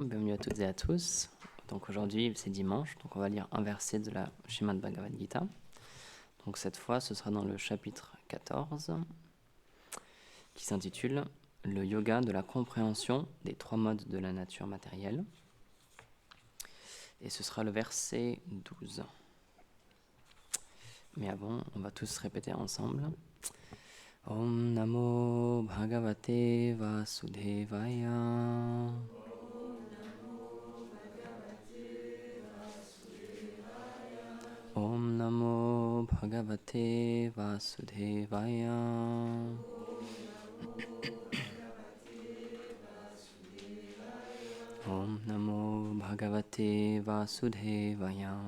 Bienvenue à toutes et à tous. Donc aujourd'hui c'est dimanche, donc on va lire un verset de la Srimad Bhagavad Gita. Donc cette fois ce sera dans le chapitre 14 qui s'intitule Le yoga de la compréhension des trois modes de la nature matérielle. Et ce sera le verset 12. Mais avant, on va tous répéter ensemble. Om Namo Bhagavate Vasudevaya. Om Namo Bhagavate Vasudevaya. Om Namo Bhagavate Vasudevaya.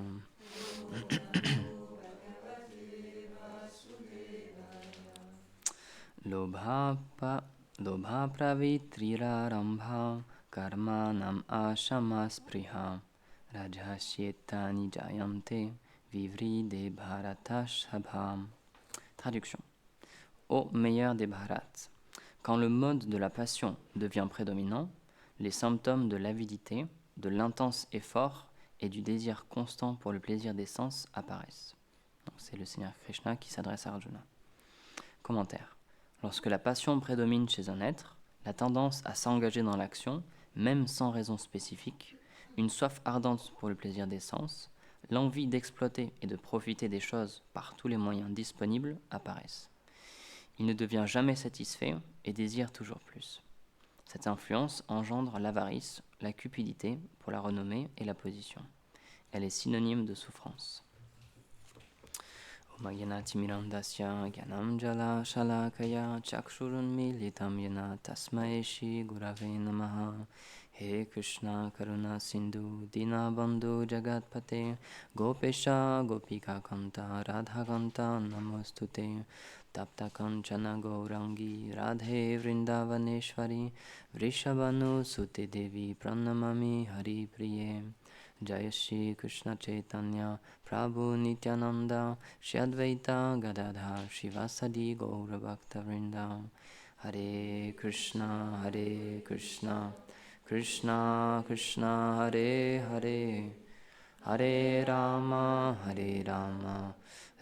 Lobha pravitrirarambha karmanam ashamaspriha rajashyetani jayante vivride bharatashabham. Traduction. Ô meilleur des bharats, quand le mode de la passion devient prédominant, les symptômes de l'avidité, de l'intense effort et du désir constant pour le plaisir des sens apparaissent. Donc, c'est le Seigneur Krishna qui s'adresse à Arjuna. Commentaire. Lorsque la passion prédomine chez un être, la tendance à s'engager dans l'action, même sans raison spécifique, une soif ardente pour le plaisir des sens, l'envie d'exploiter et de profiter des choses par tous les moyens disponibles apparaissent. Il ne devient jamais satisfait et désire toujours plus. Cette influence engendre l'avarice, la cupidité pour la renommée et la position. Elle est synonyme de souffrance. Omayanatimirandasya gyanam jala shalakaya chakshurun militam yana tasmae shri gurave namaha. He Krishna karuna sindhu dinabandhu jagatpate gopesha gopika kanta radha kanta namostute. Tapta kanchana gaurangi radhe vrindavaneshwari vrishabhanu sute devi pranamami hari priye. Jaya Shri Krishna Chaitanya Prabhu Nityananda Shri Advaita Gadadhar Shivasadi Gaura Bhakta Vrinda. Hare Krishna Krishna Krishna Hare Hare Hare Rama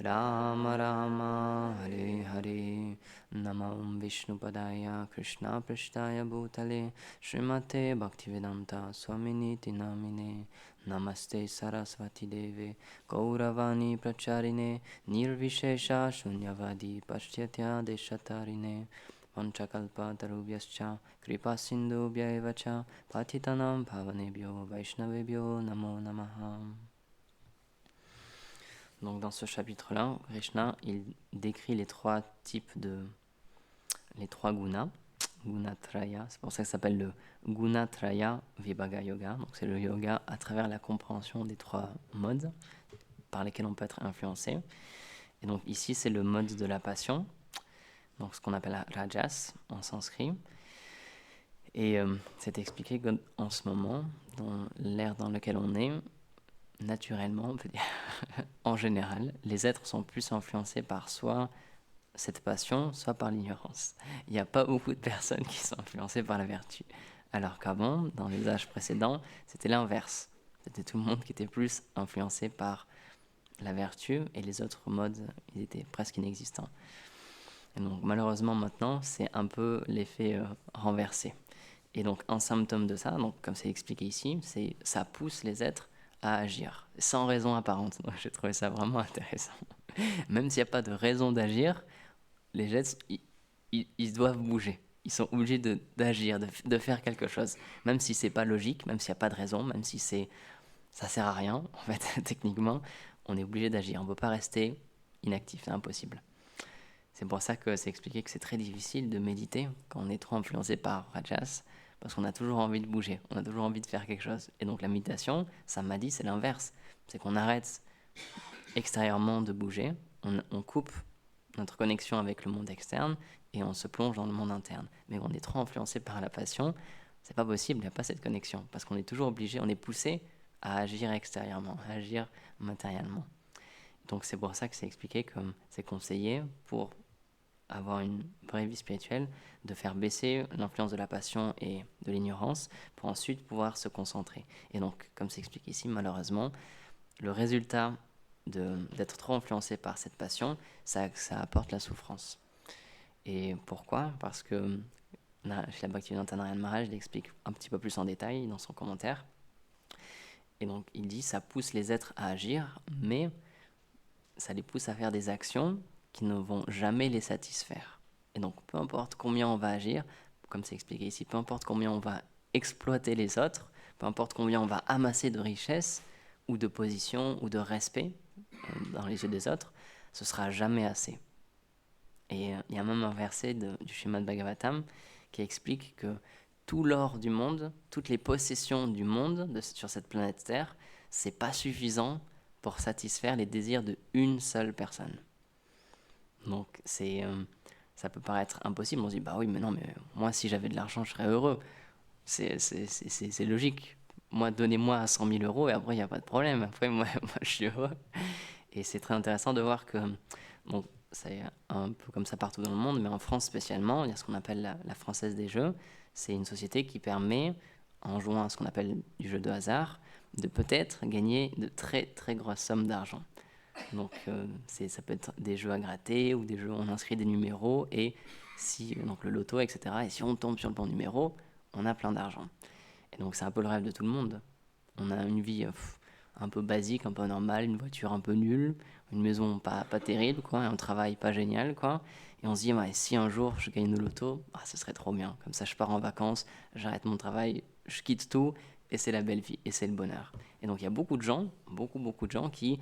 Rama Rama Hare Hare. Namam Vishnupadaya Krishna Prishtaya Bhutale Srimate Bhaktivedanta Swaminiti Namine. Namaste Saraswati Deve Gauravani Pracharine Nirvishesha Shunyavadi Pashyatya Deshatarine Vanchakalpa Tarubhyascha Kripa Sindhubhya Evacha Patitanam Bhavanebhyo Vaishnavebhyo Namo Namaha. Donc dans ce chapitre-là, Krishna, il décrit les trois gunas, Gunatraya, c'est pour ça que ça s'appelle le Gunatraya Vibhaga Yoga. Donc c'est le yoga à travers la compréhension des trois modes par lesquels on peut être influencé. Et donc ici c'est le mode de la passion, donc ce qu'on appelle Rajas en sanskrit. Et c'est expliqué qu'en ce moment, dans l'ère dans laquelle on est, naturellement, on peut dire, en général, les êtres sont plus influencés par soit cette passion, soit par l'ignorance. Il n'y a pas beaucoup de personnes qui sont influencées par la vertu. Alors qu'avant, dans les âges précédents, c'était l'inverse. C'était tout le monde qui était plus influencé par la vertu et les autres modes, ils étaient presque inexistants. Et donc malheureusement maintenant, c'est un peu l'effet renversé. Et donc un symptôme de ça, donc, comme c'est expliqué ici, c'est ça pousse les êtres à agir, sans raison apparente. Donc j'ai trouvé ça vraiment intéressant. Même s'il n'y a pas de raison d'agir, les êtres, ils doivent bouger. Ils sont obligés d'agir, de faire quelque chose. Même si c'est pas logique, même s'il n'y a pas de raison, même si ça sert à rien, en fait, techniquement, on est obligé d'agir. On ne peut pas rester inactif, c'est impossible. C'est pour ça que c'est expliqué que c'est très difficile de méditer quand on est trop influencé par Rajas, parce qu'on a toujours envie de bouger, on a toujours envie de faire quelque chose. Et donc la méditation, ça m'a dit, c'est l'inverse. C'est qu'on arrête extérieurement de bouger, on coupe notre connexion avec le monde externe et on se plonge dans le monde interne. Mais on est trop influencé par la passion, c'est pas possible, il n'y a pas cette connexion, parce qu'on est toujours obligé, on est poussé à agir extérieurement, à agir matériellement. Donc c'est pour ça que c'est expliqué comme c'est conseillé pour avoir une vraie vie spirituelle, de faire baisser l'influence de la passion et de l'ignorance pour ensuite pouvoir se concentrer. Et donc, comme c'est expliqué ici, malheureusement, le résultat d'être trop influencé par cette passion, ça apporte la souffrance. Et pourquoi ? Parce que chez la Bhaktivedanta Narayana Maharaj, il explique un petit peu plus en détail dans son commentaire. Et donc, il dit, ça pousse les êtres à agir, mais ça les pousse à faire des actions qui ne vont jamais les satisfaire. Et donc, peu importe combien on va agir, comme c'est expliqué ici, peu importe combien on va exploiter les autres, peu importe combien on va amasser de richesses, ou de position, ou de respect dans les yeux des autres, ce sera jamais assez. Et il y a même un verset du Srimad Bhagavatam qui explique que tout l'or du monde, toutes les possessions du monde sur cette planète Terre, c'est pas suffisant pour satisfaire les désirs d'une seule personne. Donc ça peut paraître impossible. On se dit bah oui, mais non, mais moi si j'avais de l'argent, je serais heureux. C'est logique. Moi, donnez-moi 100 000 euros et après il n'y a pas de problème. Après moi je suis heureux. Et c'est très intéressant de voir que bon, c'est un peu comme ça partout dans le monde, mais en France spécialement, il y a ce qu'on appelle la Française des Jeux. C'est une société qui permet, en jouant à ce qu'on appelle du jeu de hasard, de peut-être gagner de très très grosses sommes d'argent. Donc ça peut être des jeux à gratter ou des jeux où on inscrit des numéros et donc le loto, etc. Et si on tombe sur le bon numéro, on a plein d'argent. Et donc c'est un peu le rêve de tout le monde. On a une vie un peu basique, un peu normale, une voiture un peu nulle, une maison pas terrible, quoi, et un travail pas génial, quoi. Et on se dit, ouais, si un jour je gagne le loto, ce serait trop bien. Comme ça, je pars en vacances, j'arrête mon travail, je quitte tout, et c'est la belle vie, et c'est le bonheur. Et donc, il y a beaucoup de gens, beaucoup de gens qui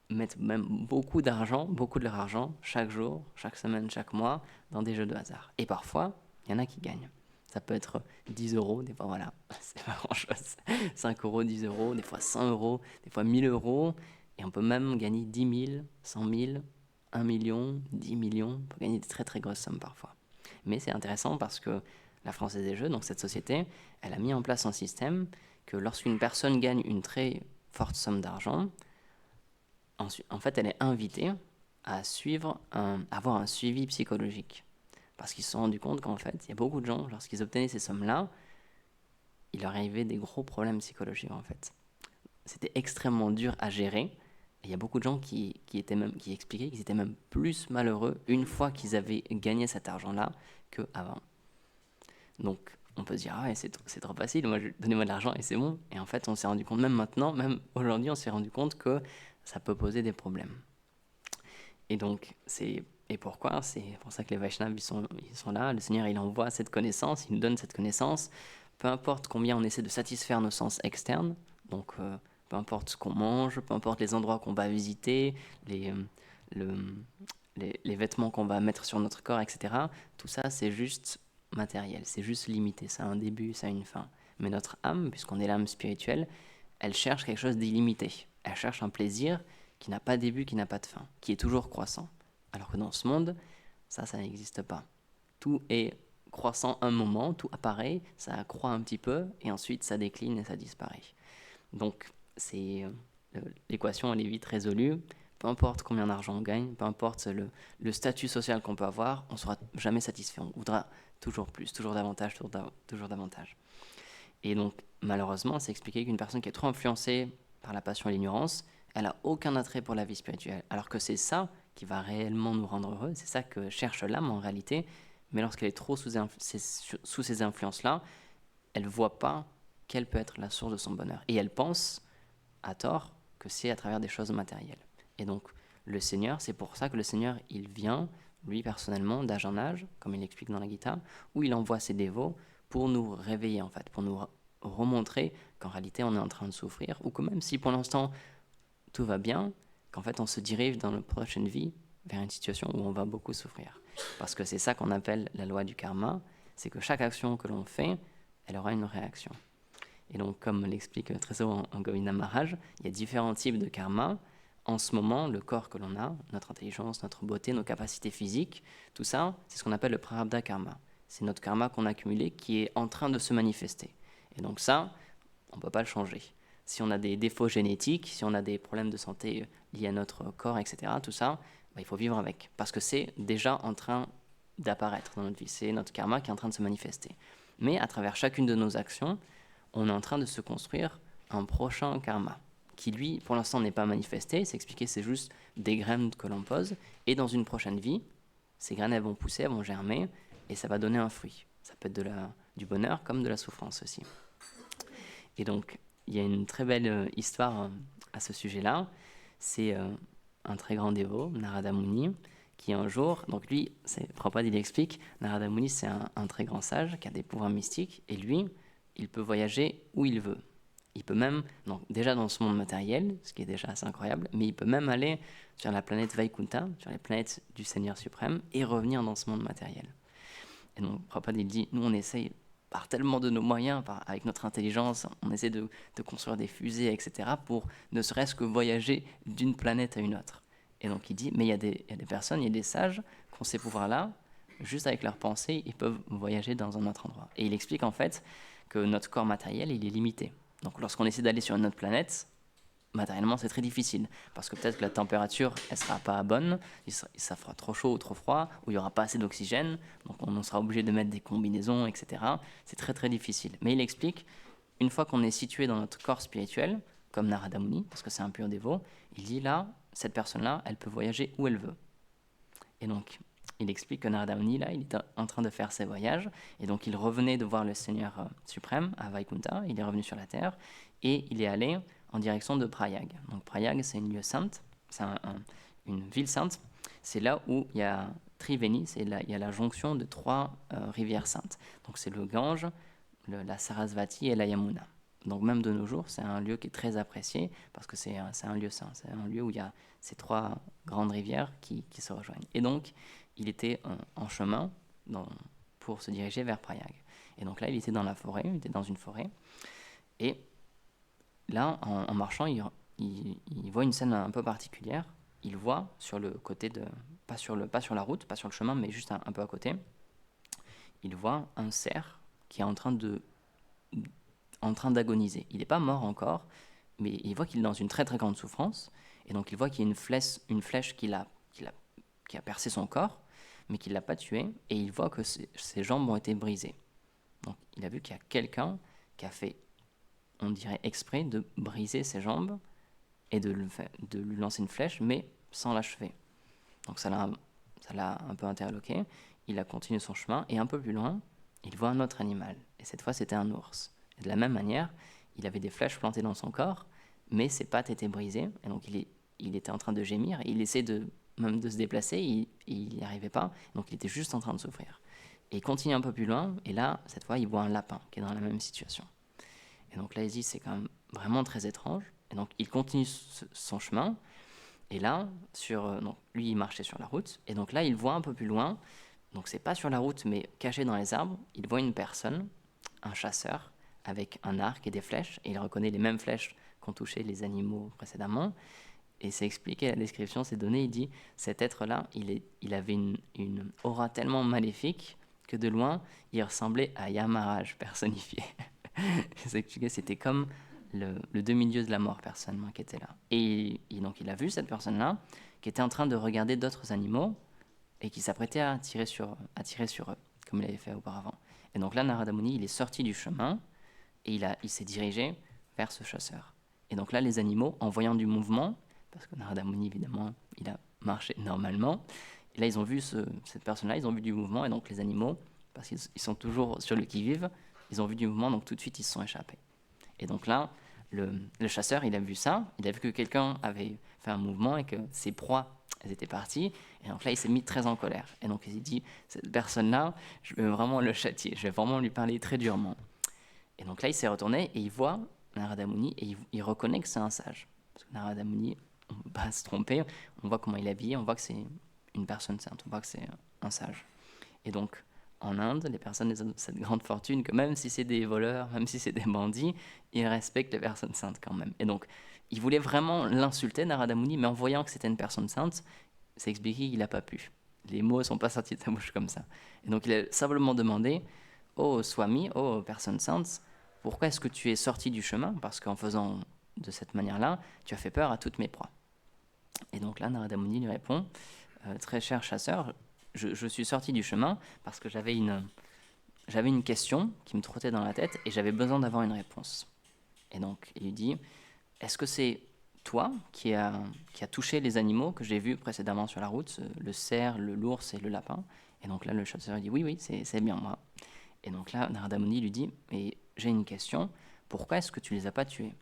mettent même beaucoup de leur argent, chaque jour, chaque semaine, chaque mois, dans des jeux de hasard. Et parfois, il y en a qui gagnent. Ça peut être 10 euros, des fois, voilà, c'est pas grand-chose. 5 euros, 10 euros, des fois 100 euros, des fois 1000 euros. Et on peut même gagner 10 000, 100 000, 1 million, 10 millions. On peut gagner des très très grosses sommes parfois. Mais c'est intéressant parce que la Française des Jeux, donc cette société, elle a mis en place un système que lorsqu'une personne gagne une très forte somme d'argent, en fait, elle est invitée à avoir un suivi psychologique. Parce qu'ils se sont rendus compte qu'en fait, il y a beaucoup de gens, lorsqu'ils obtenaient ces sommes-là, il leur arrivait des gros problèmes psychologiques, en fait. C'était extrêmement dur à gérer. Et il y a beaucoup de gens qui expliquaient qu'ils étaient même plus malheureux une fois qu'ils avaient gagné cet argent-là qu'avant. Donc, on peut se dire, ah ouais, c'est trop facile, donnez-moi de l'argent et c'est bon. Et en fait, on s'est rendu compte, même maintenant, même aujourd'hui, on s'est rendu compte que ça peut poser des problèmes. Et donc, et pourquoi ? C'est pour ça que les Vaishnavas, ils sont là. Le Seigneur, il envoie cette connaissance, il nous donne cette connaissance. Peu importe combien on essaie de satisfaire nos sens externes, donc peu importe ce qu'on mange, peu importe les endroits qu'on va visiter, les vêtements qu'on va mettre sur notre corps, etc. Tout ça, c'est juste matériel, c'est juste limité. Ça a un début, ça a une fin. Mais notre âme, puisqu'on est l'âme spirituelle, elle cherche quelque chose d'illimité. Elle cherche un plaisir qui n'a pas de début, qui n'a pas de fin, qui est toujours croissant. Alors que dans ce monde, ça n'existe pas. Tout est croissant un moment, tout apparaît, ça croît un petit peu, et ensuite ça décline et ça disparaît. Donc, l'équation, elle est vite résolue. Peu importe combien d'argent on gagne, peu importe le statut social qu'on peut avoir, on ne sera jamais satisfait. On voudra toujours plus, toujours davantage, toujours davantage. Et donc, malheureusement, c'est expliqué qu'une personne qui est trop influencée par la passion et l'ignorance, elle n'a aucun attrait pour la vie spirituelle. Alors que c'est ça qui va réellement nous rendre heureux, c'est ça que cherche l'âme en réalité. Mais lorsqu'elle est trop sous ces influences-là, elle ne voit pas quelle peut être la source de son bonheur. Et elle pense, à tort, que c'est à travers des choses matérielles. Et donc, le Seigneur, c'est pour ça que le Seigneur, il vient, lui personnellement, d'âge en âge, comme il l'explique dans la Gita, où il envoie ses dévots pour nous réveiller, en fait, pour nous remontrer qu'en réalité, on est en train de souffrir, ou que même si pour l'instant, tout va bien, qu'en fait, on se dirige dans notre prochaine vie vers une situation où on va beaucoup souffrir. Parce que c'est ça qu'on appelle la loi du karma, c'est que chaque action que l'on fait, elle aura une réaction. Et donc, comme l'explique très souvent en Govinda Maharaj, il y a différents types de karma. En ce moment, le corps que l'on a, notre intelligence, notre beauté, nos capacités physiques, tout ça, c'est ce qu'on appelle le prarabdha karma. C'est notre karma qu'on a accumulé qui est en train de se manifester. Et donc ça, on ne peut pas le changer. Si on a des défauts génétiques, si on a des problèmes de santé liés à notre corps, etc., tout ça, il faut vivre avec. Parce que c'est déjà en train d'apparaître dans notre vie. C'est notre karma qui est en train de se manifester. Mais à travers chacune de nos actions, on est en train de se construire un prochain karma qui, lui, pour l'instant, n'est pas manifesté. C'est expliqué, c'est juste des graines que l'on pose. Et dans une prochaine vie, ces graines, elles vont pousser, elles vont germer, et ça va donner un fruit. Ça peut être du bonheur comme de la souffrance aussi. Et donc, il y a une très belle histoire à ce sujet-là. C'est un très grand dévot, Narada Muni, qui un jour, donc lui, Prabhupada il explique, Narada Muni c'est un très grand sage qui a des pouvoirs mystiques, et lui, il peut voyager où il veut. Il peut même, donc déjà dans ce monde matériel, ce qui est déjà assez incroyable, mais il peut même aller sur la planète Vaikunta, sur les planètes du Seigneur suprême, et revenir dans ce monde matériel. Et donc Prabhupada il dit, nous on essaye par tellement de nos moyens, avec notre intelligence, on essaie de construire des fusées, etc., pour ne serait-ce que voyager d'une planète à une autre. Et donc il dit, mais il y a des personnes, il y a des sages qui ont ces pouvoirs-là, juste avec leurs pensées, ils peuvent voyager dans un autre endroit. Et il explique en fait que notre corps matériel, il est limité. Donc lorsqu'on essaie d'aller sur une autre planète, matériellement c'est très difficile, parce que peut-être que la température, elle sera pas bonne, ça fera trop chaud ou trop froid, ou il n'y aura pas assez d'oxygène, donc on sera obligé de mettre des combinaisons, etc. C'est très très difficile. Mais il explique, une fois qu'on est situé dans notre corps spirituel, comme Narada Muni, parce que c'est un pur dévot, il dit là, cette personne-là, elle peut voyager où elle veut. Et donc, il explique que Narada Muni, là, il est en train de faire ses voyages, et donc il revenait de voir le Seigneur suprême à Vaikunta, il est revenu sur la terre, et il est allé en direction de Prayag. Donc Prayag, c'est une lieu sainte, c'est une ville sainte, c'est là où il y a Triveni, il y a la jonction de 3 rivières saintes. Donc c'est le Gange, la Sarasvati et la Yamuna. Donc même de nos jours, c'est un lieu qui est très apprécié parce que c'est un lieu saint, c'est un lieu où il y a ces 3 grandes rivières qui se rejoignent. Et donc, il était en chemin pour se diriger vers Prayag. Et donc là, il était dans la forêt, il était dans une forêt. Et là, en marchant, il voit une scène un peu particulière. Il voit sur le côté pas sur la route, pas sur le chemin, mais juste un peu à côté, il voit un cerf qui est en train d'agoniser. Il n'est pas mort encore, mais il voit qu'il est dans une très très grande souffrance. Et donc il voit qu'il y a une flèche qui a percé son corps, mais qui ne l'a pas tué. Et il voit que ses jambes ont été brisées. Donc il a vu qu'il y a quelqu'un qui a fait, on dirait exprès, de briser ses jambes et de lui lancer une flèche, mais sans l'achever. Donc ça l'a un peu interloqué. Il a continué son chemin, et un peu plus loin, il voit un autre animal. Et cette fois, c'était un ours. Et de la même manière, il avait des flèches plantées dans son corps, mais ses pattes étaient brisées. Et donc il était en train de gémir, et il essayait même de se déplacer, et il n'y arrivait pas. Donc il était juste en train de souffrir. Et il continue un peu plus loin, et là, cette fois, il voit un lapin qui est dans la même situation. Et donc là, il dit, c'est quand même vraiment très étrange. Et donc il continue son chemin. Et là, donc, lui, il marchait sur la route. Et donc là, il voit un peu plus loin, donc c'est pas sur la route, mais caché dans les arbres, il voit une personne, un chasseur, avec un arc et des flèches. Et il reconnaît les mêmes flèches qu'ont touché les animaux précédemment. Et c'est expliqué, la description, c'est donné, il dit, cet être-là, il avait une aura tellement maléfique que de loin, il ressemblait à Yamaraj personnifié. C'est expliqué, c'était comme le demi-dieu de la mort, personnellement, qui était là. Et donc il a vu cette personne-là, qui était en train de regarder d'autres animaux, et qui s'apprêtait à tirer sur eux, comme il avait fait auparavant. Et donc là, Narada Muni, il est sorti du chemin, et il s'est dirigé vers ce chasseur. Et donc là, les animaux, en voyant du mouvement, parce que Narada Muni, évidemment, il a marché normalement, et là, ils ont vu cette personne-là, ils ont vu du mouvement, et donc les animaux, parce qu'ils sont toujours sur le qui-vive, ils ont vu du mouvement, donc tout de suite, ils se sont échappés. Et donc là, le chasseur, il a vu ça, il a vu que quelqu'un avait fait un mouvement et que ses proies, elles étaient parties. Et donc là, il s'est mis très en colère. Et donc il s'est dit, cette personne-là, je vais vraiment le châtier, je vais vraiment lui parler très durement. Et donc là, il s'est retourné et il voit Narada Muni et il reconnaît que c'est un sage. Parce que Narada Muni, on ne peut pas se tromper, on voit comment il est habillé, on voit que c'est une personne sainte, on voit que c'est un sage. Et donc, en Inde, les personnes ont cette grande fortune que même si c'est des voleurs, même si c'est des bandits, ils respectent les personnes saintes quand même. Et donc, il voulait vraiment l'insulter, Narada Muni, mais en voyant que c'était une personne sainte, c'est expliqué qu'il n'a pas pu. Les mots ne sont pas sortis de sa bouche comme ça. Et donc, il a simplement demandé, ô Swami, ô personne sainte, pourquoi est-ce que tu es sorti du chemin? Parce qu'en faisant de cette manière-là, tu as fait peur à toutes mes proies. Et donc là, Narada Muni lui répond, très cher chasseur, je suis sorti du chemin parce que j'avais une question qui me trottait dans la tête et j'avais besoin d'avoir une réponse. Et donc, il lui dit, est-ce que c'est toi qui a touché les animaux que j'ai vus précédemment sur la route, le cerf, l'ours et le lapin? Et donc là, le chasseur dit, oui, oui, c'est bien moi. Et donc là, Narada Muni lui dit, mais j'ai une question, pourquoi est-ce que tu les as pas tués?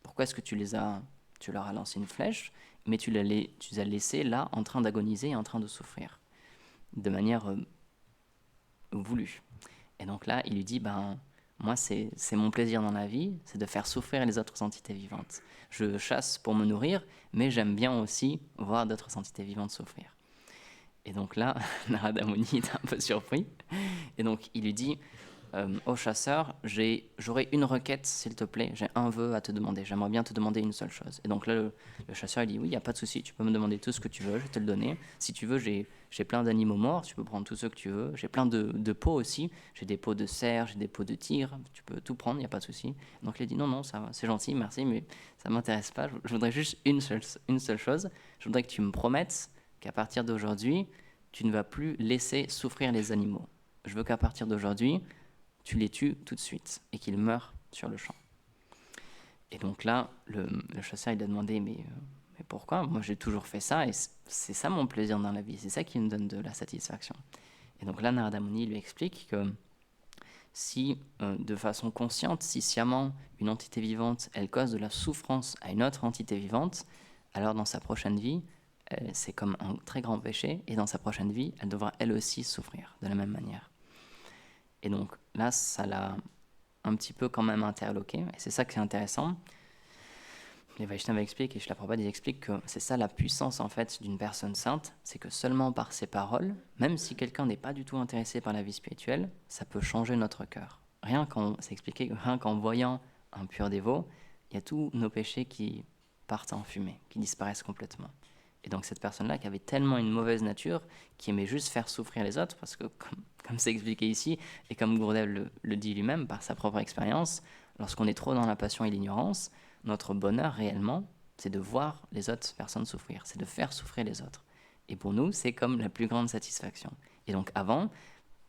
Pourquoi est-ce que tu leur as lancé une flèche, mais tu les as laissés là en train d'agoniser et en train de souffrir, de manière voulue? Et donc là, il lui dit, ben, moi, c'est mon plaisir dans la vie, c'est de faire souffrir les autres entités vivantes. Je chasse pour me nourrir, mais j'aime bien aussi voir d'autres entités vivantes souffrir. Et donc là, Narada Muni est un peu surpris. Et donc, il lui dit, au chasseur, j'aurais une requête, s'il te plaît, j'ai un vœu à te demander, j'aimerais bien te demander une seule chose. Et donc là, le chasseur, il dit, oui, il n'y a pas de souci, tu peux me demander tout ce que tu veux, je vais te le donner. Si tu veux, j'ai plein d'animaux morts, tu peux prendre tout ce que tu veux. J'ai plein de peaux aussi, j'ai des peaux de cerf, j'ai des peaux de tigre, tu peux tout prendre, il n'y a pas de souci. Donc il a dit, non, non, ça va, c'est gentil, merci, mais ça ne m'intéresse pas, je voudrais juste une seule chose, je voudrais que tu me promettes qu'à partir d'aujourd'hui, tu ne vas plus laisser souffrir les animaux. Je veux qu'à partir d'aujourd'hui, tu les tues tout de suite et qu'ils meurent sur le champ. Et donc là, le chasseur, il a demandé, mais pourquoi? Moi, j'ai toujours fait ça et c'est ça mon plaisir dans la vie, c'est ça qui me donne de la satisfaction. Et donc là, Narada Muni lui explique que si, de façon consciente, si sciemment, une entité vivante, elle cause de la souffrance à une autre entité vivante, alors dans sa prochaine vie, c'est comme un très grand péché, et dans sa prochaine vie, elle devra elle aussi souffrir de la même manière. Et donc là, ça l'a un petit peu quand même interloqué, et c'est ça qui est intéressant. Les Vaishnavas expliquent, et Srila Prabhupada explique que c'est ça la puissance en fait d'une personne sainte, c'est que seulement par ses paroles, même si quelqu'un n'est pas du tout intéressé par la vie spirituelle, ça peut changer notre cœur. C'est expliqué que rien qu'en voyant un pur dévot, il y a tous nos péchés qui partent en fumée, qui disparaissent complètement. Et donc cette personne-là qui avait tellement une mauvaise nature, qui aimait juste faire souffrir les autres, parce que comme c'est expliqué ici, et comme Gurudev le dit lui-même par sa propre expérience, lorsqu'on est trop dans la passion et l'ignorance, notre bonheur réellement, c'est de voir les autres personnes souffrir, c'est de faire souffrir les autres. Et pour nous, c'est comme la plus grande satisfaction. Et donc avant,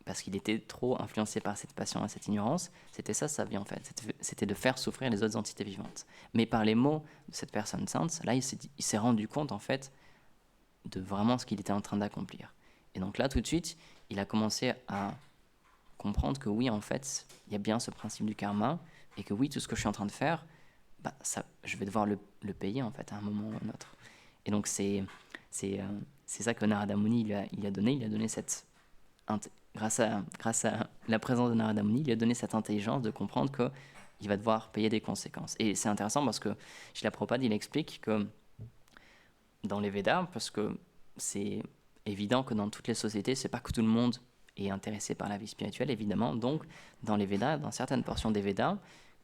parce qu'il était trop influencé par cette passion et cette ignorance, c'était ça sa vie en fait, c'était de faire souffrir les autres entités vivantes. Mais par les mots de cette personne sainte, là il s'est rendu compte en fait de vraiment ce qu'il était en train d'accomplir. Et donc là tout de suite, il a commencé à comprendre que oui en fait, il y a bien ce principe du karma, et que oui, tout ce que je suis en train de faire, je vais devoir le payer en fait à un moment ou à un autre. Et donc c'est ça que Narada Muni il a donné cette grâce à la présence de Narada Muni, il a donné cette intelligence de comprendre que il va devoir payer des conséquences. Et c'est intéressant parce que Srila Prabhupada il explique que dans les Védas, parce que c'est évident que dans toutes les sociétés, c'est pas que tout le monde est intéressé par la vie spirituelle, évidemment. Donc, dans les Védas, dans certaines portions des Védas,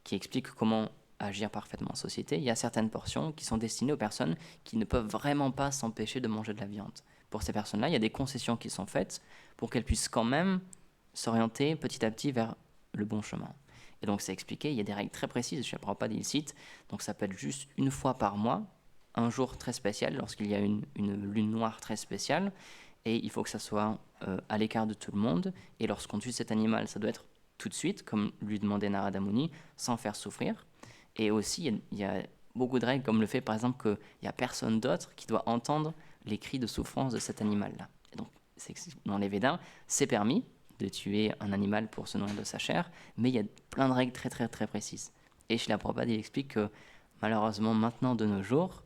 qui expliquent comment agir parfaitement en société, il y a certaines portions qui sont destinées aux personnes qui ne peuvent vraiment pas s'empêcher de manger de la viande. Pour ces personnes-là, il y a des concessions qui sont faites pour qu'elles puissent quand même s'orienter petit à petit vers le bon chemin. Et donc c'est expliqué, il y a des règles très précises, je ne prends pas des sites, donc ça peut être juste une fois par mois, un jour très spécial, lorsqu'il y a une lune noire très spéciale, et il faut que ça soit à l'écart de tout le monde, et lorsqu'on tue cet animal, ça doit être tout de suite, comme lui demandait Narada Muni, sans faire souffrir. Et aussi, il y a beaucoup de règles, comme le fait par exemple qu'il n'y a personne d'autre qui doit entendre les cris de souffrance de cet animal-là. Et donc, dans les Védas, c'est permis de tuer un animal pour se nourrir de sa chair, mais il y a plein de règles très très très précises. Et Srila Prabhupada, il explique que malheureusement, maintenant de nos jours,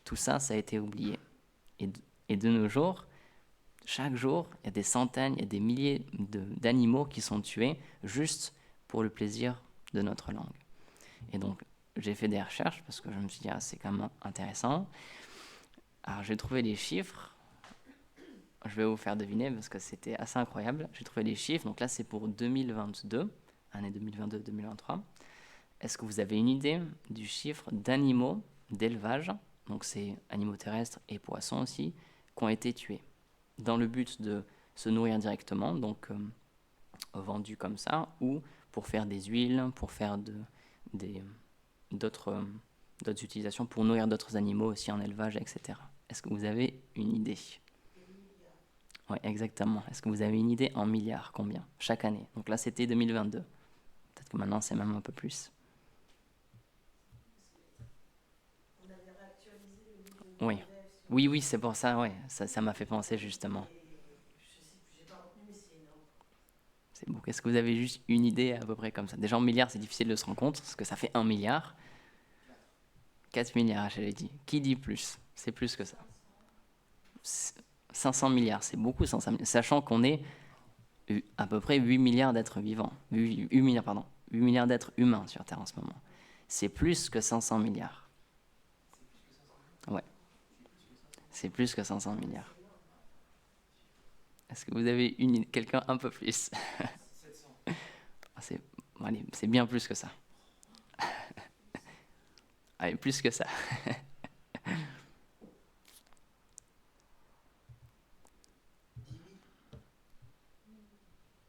tout ça, ça a été oublié. Et de nos jours, chaque jour, il y a des centaines, il y a des milliers d'animaux qui sont tués juste pour le plaisir de notre langue. Et donc, j'ai fait des recherches parce que je me suis dit, c'est quand même intéressant. Alors, j'ai trouvé les chiffres. Je vais vous faire deviner parce que c'était assez incroyable. J'ai trouvé les chiffres. Donc là, c'est pour 2022, année 2022-2023. Est-ce que vous avez une idée du chiffre d'animaux d'élevage, donc c'est animaux terrestres et poissons aussi, qui ont été tués dans le but de se nourrir directement, donc vendus comme ça, ou pour faire des huiles, pour faire d'autres utilisations, pour nourrir d'autres animaux aussi en élevage, etc. Est-ce que vous avez une idée? Ouais, exactement. Est-ce que vous avez une idée en milliards? Combien? Chaque année. Donc là, c'était 2022. Peut-être que maintenant, c'est même un peu plus. Oui. Oui, oui, c'est pour ça, ouais. Ça m'a fait penser justement. C'est beaucoup. Est-ce que vous avez juste une idée à peu près comme ça? Déjà, en milliards, c'est difficile de se rendre compte, parce que ça fait 1 milliard. 4 milliards, j'avais dit. Qui dit plus? C'est plus que ça. 500 milliards, c'est beaucoup 500 milliards. Sachant qu'on est à peu près 8 milliards d'êtres vivants. 8 milliards, pardon. 8 milliards d'êtres humains sur Terre en ce moment. C'est plus que 500 milliards. Ouais, c'est plus que 500 milliards. Est-ce que vous avez quelqu'un un peu plus? Ah, allez, c'est bien plus que ça. Allez, plus que ça.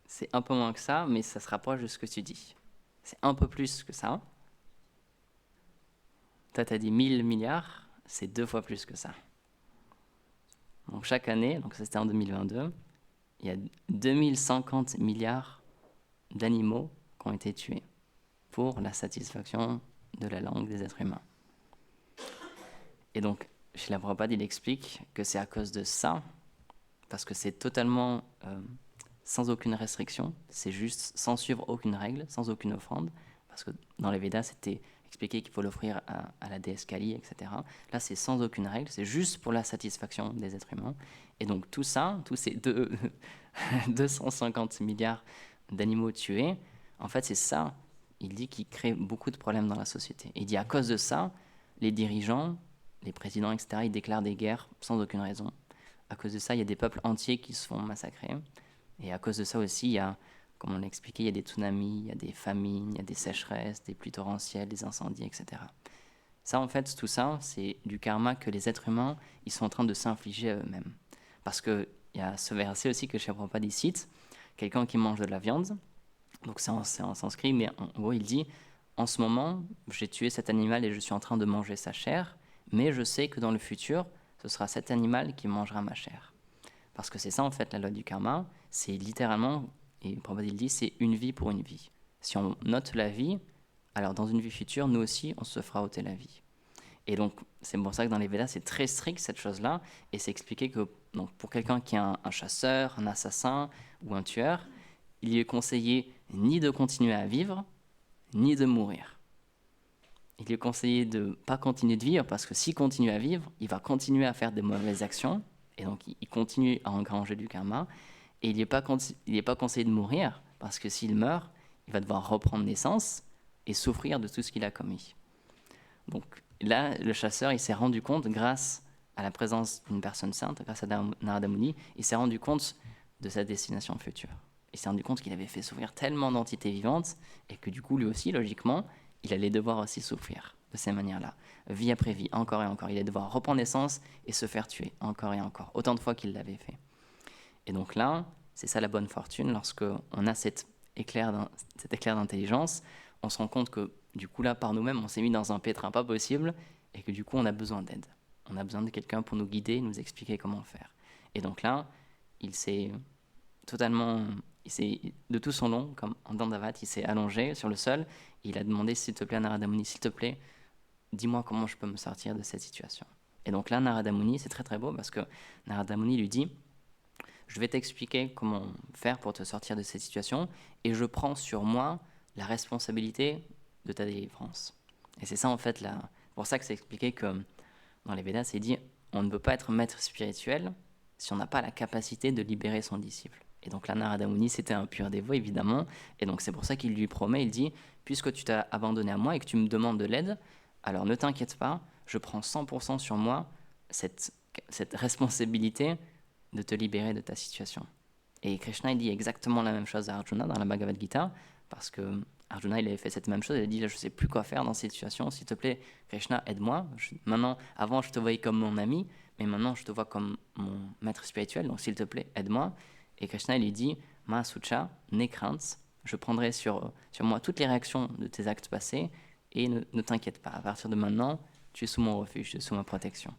C'est un peu moins que ça, mais ça se rapproche de ce que tu dis. C'est un peu plus que ça. Toi, tu as dit 1000 milliards, c'est 2 fois plus que ça. Donc chaque année, donc ça c'était en 2022, il y a 2050 milliards d'animaux qui ont été tués pour la satisfaction de la langue des êtres humains. Et donc, chez la Prabhupada, il explique que c'est à cause de ça, parce que c'est totalement sans aucune restriction, c'est juste sans suivre aucune règle, sans aucune offrande, parce que dans les Védas, c'était expliqué qu'il faut l'offrir à la déesse Kali, etc. Là, c'est sans aucune règle, c'est juste pour la satisfaction des êtres humains. Et donc tout ça, tous ces 250 milliards d'animaux tués, en fait, c'est ça, il dit, qui crée beaucoup de problèmes dans la société. Et il dit, à cause de ça, les dirigeants, les présidents, etc., ils déclarent des guerres sans aucune raison. À cause de ça, il y a des peuples entiers qui se font massacrer. Et à cause de ça aussi, il y a, comme on l'a expliqué, il y a des tsunamis, il y a des famines, il y a des sécheresses, des pluies torrentielles, des incendies, etc. Ça, en fait, tout ça, c'est du karma que les êtres humains, ils sont en train de s'infliger à eux-mêmes. Parce qu'il y a ce verset aussi que Shri Prabhupada cite, quelqu'un qui mange de la viande, donc c'est en sanskrit, mais en gros, il dit, en ce moment, j'ai tué cet animal et je suis en train de manger sa chair, mais je sais que dans le futur, ce sera cet animal qui mangera ma chair. Parce que c'est ça, en fait, la loi du karma, c'est littéralement, et Prabhupada il dit, c'est une vie pour une vie. Si on note la vie, alors dans une vie future, nous aussi, on se fera ôter la vie. Et donc, c'est pour ça que dans les Védas, c'est très strict cette chose-là, et c'est expliqué que donc, pour quelqu'un qui est un chasseur, un assassin ou un tueur, il lui est conseillé ni de continuer à vivre, ni de mourir. Il lui est conseillé de ne pas continuer de vivre, parce que s'il continue à vivre, il va continuer à faire des mauvaises actions, et donc il continue à engranger du karma, et il n'est pas conseillé de mourir, parce que s'il meurt, il va devoir reprendre naissance et souffrir de tout ce qu'il a commis. Donc là, le chasseur, il s'est rendu compte, grâce à la présence d'une personne sainte, grâce à Narada Muni, il s'est rendu compte de sa destination future. Il s'est rendu compte qu'il avait fait souffrir tellement d'entités vivantes, et que du coup, lui aussi, logiquement, il allait devoir aussi souffrir de ces manières-là. Vie après vie, encore et encore. Il allait devoir reprendre naissance et se faire tuer, encore et encore, autant de fois qu'il l'avait fait. Et donc là, c'est ça la bonne fortune, lorsque on a cet éclair d'intelligence, on se rend compte que du coup là, par nous-mêmes, on s'est mis dans un pétrin pas possible, et que du coup, on a besoin d'aide. On a besoin de quelqu'un pour nous guider, nous expliquer comment faire. Et donc là, il s'est totalement, de tout son long, comme en Dandavat, il s'est allongé sur le sol, et il a demandé, s'il te plaît, Narada Muni, s'il te plaît, dis-moi comment je peux me sortir de cette situation. Et donc là, Narada Muni, c'est très très beau, parce que Narada Muni lui dit, je vais t'expliquer comment faire pour te sortir de cette situation, et je prends sur moi la responsabilité de ta délivrance. Et c'est ça en fait, pour ça que c'est expliqué que dans les Védas, c'est dit, on ne peut pas être maître spirituel si on n'a pas la capacité de libérer son disciple. Et donc là, Narada Muni, c'était un pur dévot, évidemment, et donc c'est pour ça qu'il lui promet, il dit, puisque tu t'as abandonné à moi et que tu me demandes de l'aide, alors ne t'inquiète pas, je prends 100% sur moi cette responsabilité de te libérer de ta situation. Et Krishna, il dit exactement la même chose à Arjuna dans la Bhagavad Gita, parce que Arjuna, il avait fait cette même chose, il a dit, là, je ne sais plus quoi faire dans cette situation, s'il te plaît, Krishna, aide-moi. Maintenant, avant, je te voyais comme mon ami, mais maintenant, je te vois comme mon maître spirituel, donc s'il te plaît, aide-moi. Et Krishna, il lui dit, Ma Sucha, n'aie crainte, je prendrai sur moi toutes les réactions de tes actes passés, et ne t'inquiète pas, à partir de maintenant, tu es sous mon refuge, tu es sous ma protection.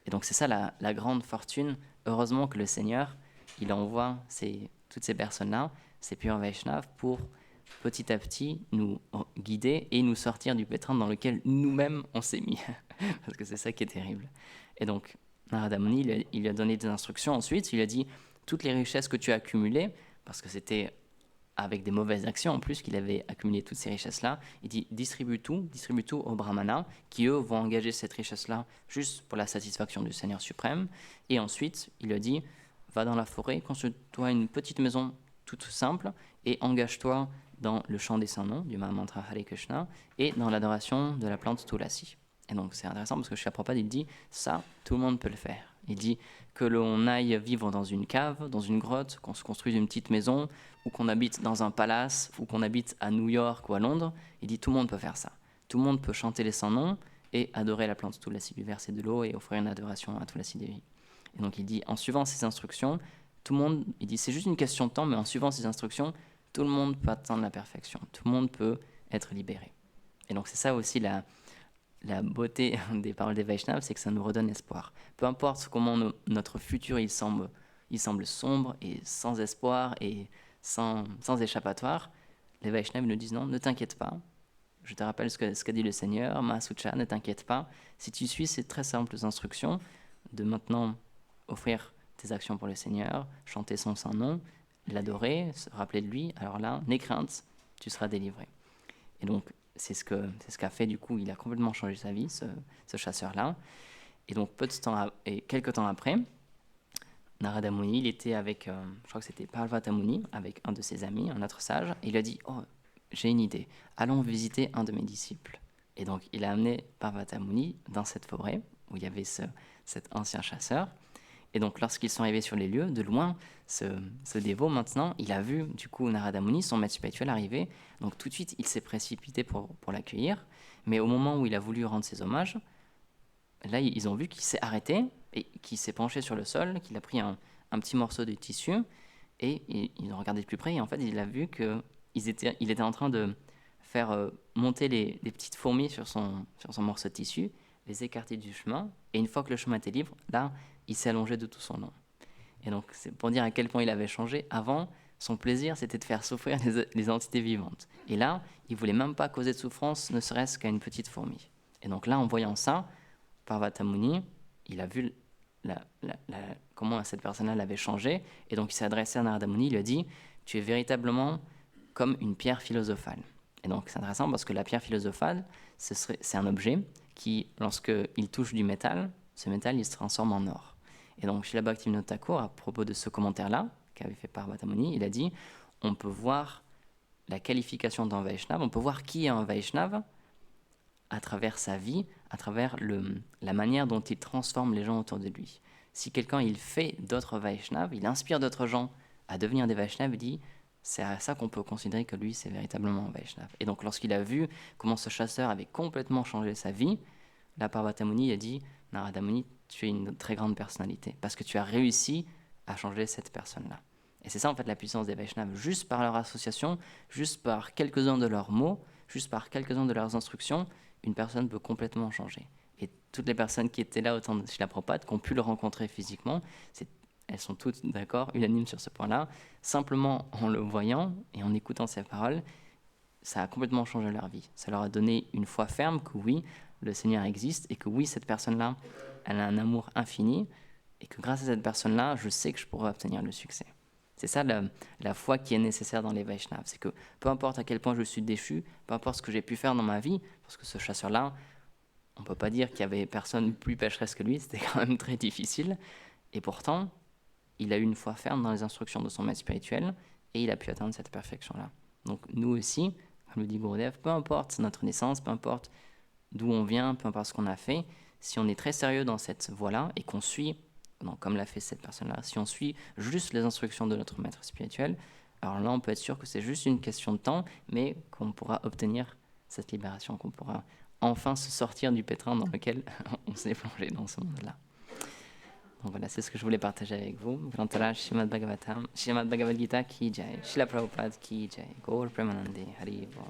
Et donc c'est ça la grande fortune. Heureusement que le Seigneur, il envoie toutes ces personnes-là, ces purs Vaishnavas, pour petit à petit nous guider et nous sortir du pétrin dans lequel nous-mêmes on s'est mis. Parce que c'est ça qui est terrible. Et donc, Narada Muni, il lui a donné des instructions ensuite. Il lui a dit, toutes les richesses que tu as accumulées, parce que c'était avec des mauvaises actions en plus qu'il avait accumulé toutes ces richesses-là, il dit, distribue tout aux brahmanas, qui eux vont engager cette richesse-là juste pour la satisfaction du Seigneur suprême. Et ensuite, il lui a dit, va dans la forêt, construis-toi une petite maison toute simple et engage-toi dans le chant des saints noms, du Mahamantra Hare Krishna, et dans l'adoration de la plante Tulasi. Et donc c'est intéressant parce que Srila Prabhupada, il dit, ça, tout le monde peut le faire. Il dit que l'on aille vivre dans une cave, dans une grotte, qu'on se construise une petite maison, ou qu'on habite dans un palace, ou qu'on habite à New York ou à Londres. Il dit, tout le monde peut faire ça. Tout le monde peut chanter les saints noms et adorer la plante Tulasi, lui verser de l'eau et offrir une adoration à Tulasi Devi. Et donc il dit, en suivant ces instructions, tout le monde, il dit, c'est juste une question de temps, mais en suivant ces instructions, tout le monde peut atteindre la perfection. Tout le monde peut être libéré. Et donc c'est ça aussi la beauté des paroles des Vaishnavas, c'est que ça nous redonne espoir. Peu importe comment notre futur il semble sombre et sans espoir et sans échappatoire, les Vaishnavas nous disent non, ne t'inquiète pas. Je te rappelle ce qu'a dit le Seigneur, Mahasucha, ne t'inquiète pas. Si tu suis ces très simples instructions, de maintenant offrir tes actions pour le Seigneur, chanter son saint nom, l'adorer, se rappeler de lui, alors là, n'aie crainte, tu seras délivré. Et donc, c'est ce qu'a fait, du coup, il a complètement changé sa vie, ce chasseur-là. Et donc, quelques temps après, Narada Muni, il était avec, je crois que c'était Parvata Muni, avec un de ses amis, un autre sage, et il a dit, oh, j'ai une idée, allons visiter un de mes disciples. Et donc, il a amené Parvata Muni dans cette forêt, où il y avait cet ancien chasseur. Et donc, lorsqu'ils sont arrivés sur les lieux, de loin, ce dévot, maintenant, il a vu, du coup, Narada Muni, son maître spirituel, arriver. Donc, tout de suite, il s'est précipité pour l'accueillir. Mais au moment où il a voulu rendre ses hommages, là, ils ont vu qu'il s'est arrêté et qu'il s'est penché sur le sol, qu'il a pris un petit morceau de tissu et ils ont regardé de plus près. Et en fait, il a vu qu'il était en train de faire monter les petites fourmis sur son morceau de tissu, les écarter du chemin. Et une fois que le chemin était libre, là, il s'est allongé de tout son long. Et donc, c'est pour dire à quel point il avait changé. Avant, son plaisir, c'était de faire souffrir les entités vivantes. Et là, il voulait même pas causer de souffrance, ne serait-ce qu'à une petite fourmi. Et donc là, en voyant ça, Parvata Muni, il a vu comment cette personne-là l'avait changé. Et donc, il s'est adressé à Narada Muni, il lui a dit, tu es véritablement comme une pierre philosophale. Et donc, c'est intéressant parce que la pierre philosophale, c'est un objet qui, lorsqu'il touche du métal, ce métal, il se transforme en or. Et donc, Srila Bhaktivinoda Thakur, à propos de ce commentaire-là, qu'avait fait Parvata Muni, il a dit, on peut voir la qualification d'un Vaishnava, on peut voir qui est un Vaishnava à travers sa vie, à travers la manière dont il transforme les gens autour de lui. Si quelqu'un, il fait d'autres Vaishnavas, il inspire d'autres gens à devenir des Vaishnavas, il dit, c'est à ça qu'on peut considérer que lui, c'est véritablement un Vaishnava. Et donc, lorsqu'il a vu comment ce chasseur avait complètement changé sa vie, là, Parvata Muni a dit, Narada Muni, tu es une très grande personnalité, parce que tu as réussi à changer cette personne-là. Et c'est ça, en fait, la puissance des Vaishnavas. Juste par leur association, juste par quelques-uns de leurs mots, juste par quelques-uns de leurs instructions, une personne peut complètement changer. Et toutes les personnes qui étaient là au temps de Srila Prabhupada, qui ont pu le rencontrer physiquement, elles sont toutes d'accord, unanimes sur ce point-là. Simplement en le voyant et en écoutant ses paroles, ça a complètement changé leur vie. Ça leur a donné une foi ferme que oui, le Seigneur existe et que oui, cette personne-là, elle a un amour infini et que grâce à cette personne-là, je sais que je pourrai obtenir le succès. C'est ça la foi qui est nécessaire dans les Vaishnavas. C'est que peu importe à quel point je suis déchu, peu importe ce que j'ai pu faire dans ma vie, parce que ce chasseur-là, on ne peut pas dire qu'il y avait personne plus pécheresse que lui, c'était quand même très difficile. Et pourtant, il a eu une foi ferme dans les instructions de son maître spirituel et il a pu atteindre cette perfection-là. Donc nous aussi, comme le dit Gurudev, peu importe notre naissance, peu importe d'où on vient, peu importe ce qu'on a fait, si on est très sérieux dans cette voie-là et qu'on suit, comme l'a fait cette personne-là, si on suit juste les instructions de notre maître spirituel, alors là on peut être sûr que c'est juste une question de temps, mais qu'on pourra obtenir cette libération, qu'on pourra enfin se sortir du pétrin dans lequel on s'est plongé dans ce monde-là. Donc voilà, c'est ce que je voulais partager avec vous. Grantara Srimad Bhagavatam, Srimad Bhagavad Gita ki jai, Srila Prabhupada ki jai, Gaur Premanande, Hari Bol.